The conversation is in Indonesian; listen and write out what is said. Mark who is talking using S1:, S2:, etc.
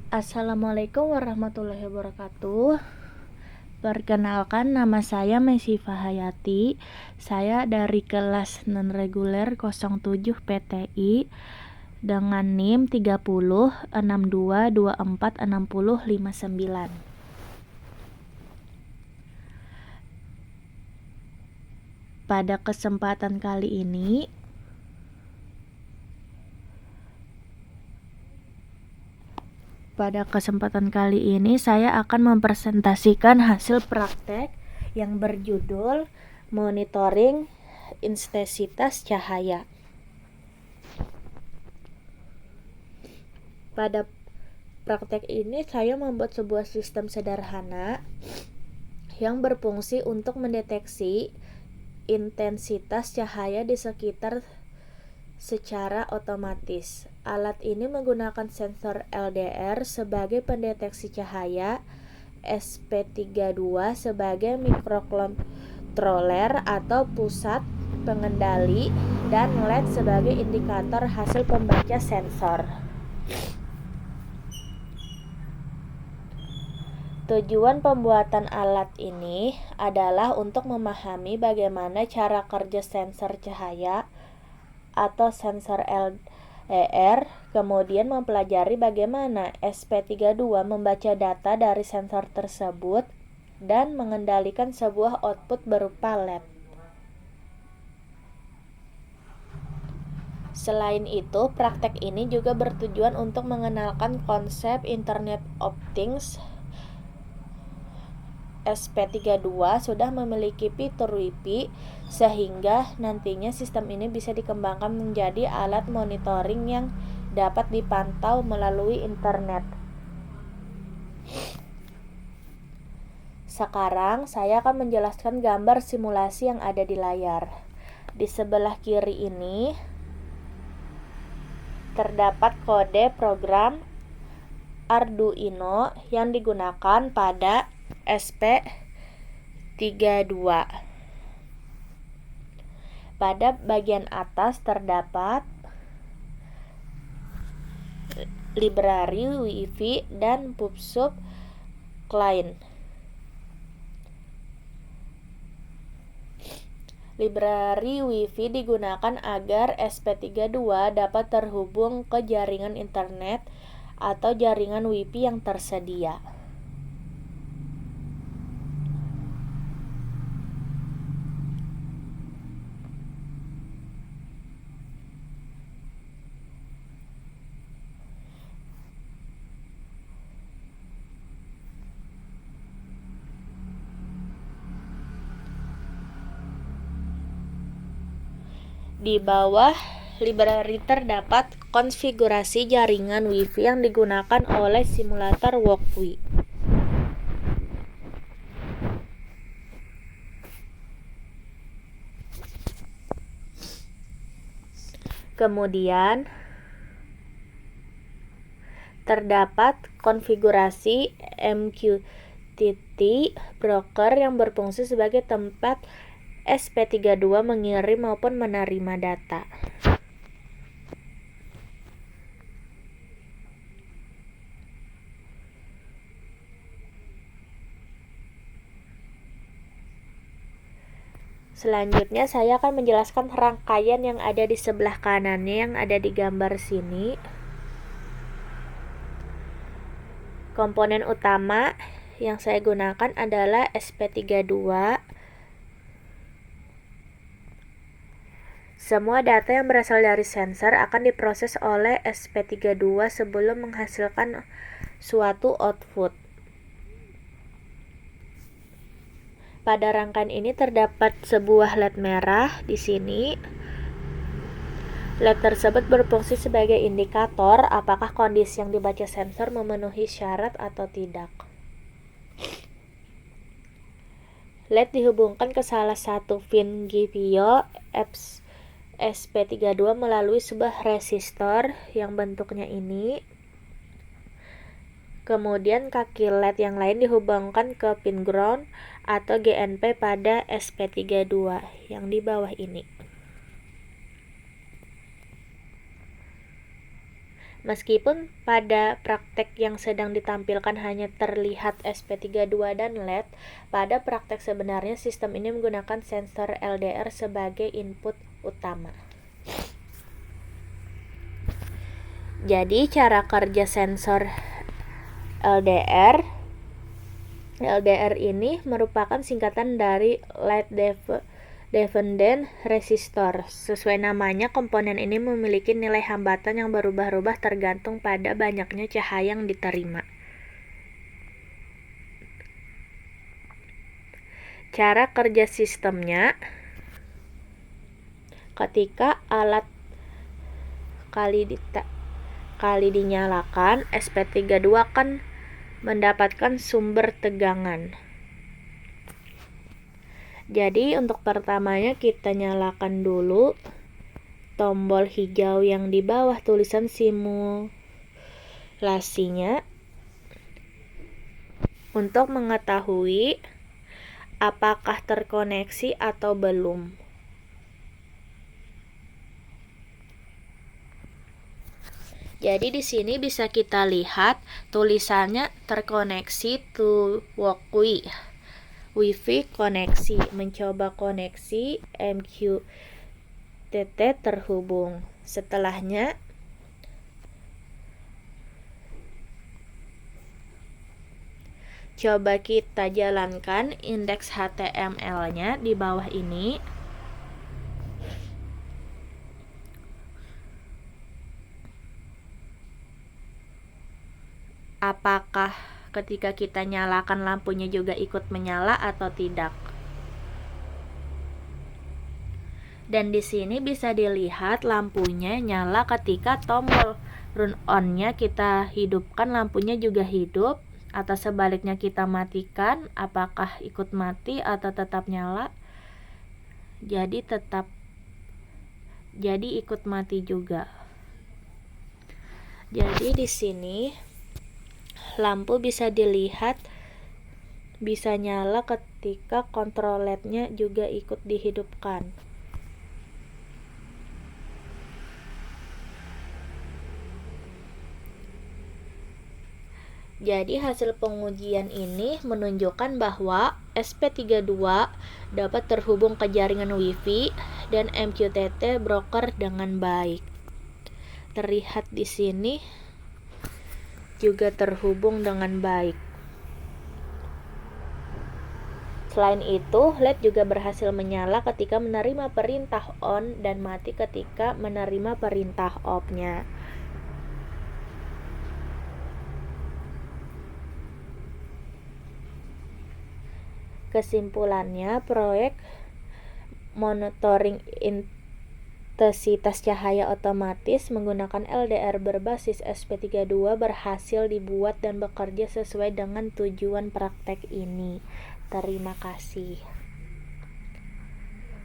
S1: Assalamualaikum warahmatullahi wabarakatuh. Perkenalkan, nama saya Mesifa Hayati. Saya dari kelas non-reguler 07 PTI dengan NIM 30 62 24 60 59. Pada kesempatan kali ini saya akan mempresentasikan hasil praktek yang berjudul monitoring intensitas cahaya. Pada praktek ini saya membuat sebuah sistem sederhana yang berfungsi untuk mendeteksi intensitas cahaya di sekitar secara otomatis. Alat ini menggunakan sensor LDR sebagai pendeteksi cahaya, SP32 sebagai mikrokontroler atau pusat pengendali, dan LED sebagai indikator hasil pembaca sensor. Tujuan pembuatan alat ini adalah untuk memahami bagaimana cara kerja sensor cahaya atau sensor LDR, kemudian mempelajari bagaimana SP32 membaca data dari sensor tersebut dan mengendalikan sebuah output berupa LED. Selain itu, praktek ini juga bertujuan untuk mengenalkan konsep Internet of Things. SP32 sudah memiliki fitur Wi-Fi sehingga nantinya sistem ini bisa dikembangkan menjadi alat monitoring yang dapat dipantau melalui internet. Sekarang saya akan menjelaskan gambar simulasi yang ada di layar. Di sebelah kiri ini terdapat kode program Arduino yang digunakan pada SP32. Pada bagian atas terdapat library Wi-Fi dan PubSub client. Library Wi-Fi digunakan agar SP32 dapat terhubung ke jaringan internet atau jaringan Wi-Fi yang tersedia. Di bawah library terdapat konfigurasi jaringan Wi-Fi yang digunakan oleh simulator Walkwi. Kemudian terdapat konfigurasi MQTT broker yang berfungsi sebagai tempat SP32 mengirim maupun menerima data. Selanjutnya saya akan menjelaskan rangkaian yang ada di sebelah kanannya yang ada di gambar sini. Komponen utama yang saya gunakan adalah SP32. Semua data yang berasal dari sensor akan diproses oleh SP32 sebelum menghasilkan suatu output. Pada rangkaian ini terdapat sebuah LED merah di sini. LED tersebut berfungsi sebagai indikator apakah kondisi yang dibaca sensor memenuhi syarat atau tidak. LED dihubungkan ke salah satu pin GPIO SP32 melalui sebuah resistor yang bentuknya ini. Kemudian kaki LED yang lain dihubungkan ke pin ground atau GNP pada SP32 yang di bawah ini. Meskipun pada praktek yang sedang ditampilkan hanya terlihat SP32 dan LED, pada praktek sebenarnya sistem ini menggunakan sensor LDR sebagai input utama. Jadi cara kerja sensor LDR ini merupakan singkatan dari Light Dependent Resistor. Sesuai namanya, komponen ini memiliki nilai hambatan yang berubah-ubah tergantung pada banyaknya cahaya yang diterima. Cara kerja sistemnya, ketika alat kali dinyalakan, SP32 akan mendapatkan sumber tegangan. Jadi untuk pertamanya kita nyalakan dulu tombol hijau yang di bawah tulisan simulasinya untuk mengetahui apakah terkoneksi atau belum. Jadi di sini bisa kita lihat tulisannya terkoneksi to Wi-Fi koneksi. Mencoba koneksi, MQTT terhubung. Setelahnya coba kita jalankan indeks HTML-nya di bawah ini. Apakah ketika kita nyalakan lampunya juga ikut menyala atau tidak? Dan di sini bisa dilihat lampunya nyala ketika tombol turn on-nya kita hidupkan, lampunya juga hidup. Atau sebaliknya kita matikan, apakah ikut mati atau tetap nyala? Jadi ikut mati juga. Jadi di sini lampu bisa dilihat bisa nyala ketika kontrol LED-nya juga ikut dihidupkan. Jadi hasil pengujian ini menunjukkan bahwa SP32 dapat terhubung ke jaringan Wi-Fi dan MQTT broker dengan baik. Terlihat di sini juga terhubung dengan baik. Selain itu, LED juga berhasil menyala ketika menerima perintah on dan mati ketika menerima perintah off-nya. Kesimpulannya, proyek monitoring intensitas cahaya otomatis menggunakan LDR berbasis SP32 berhasil dibuat dan bekerja sesuai dengan tujuan praktek ini. Terima kasih.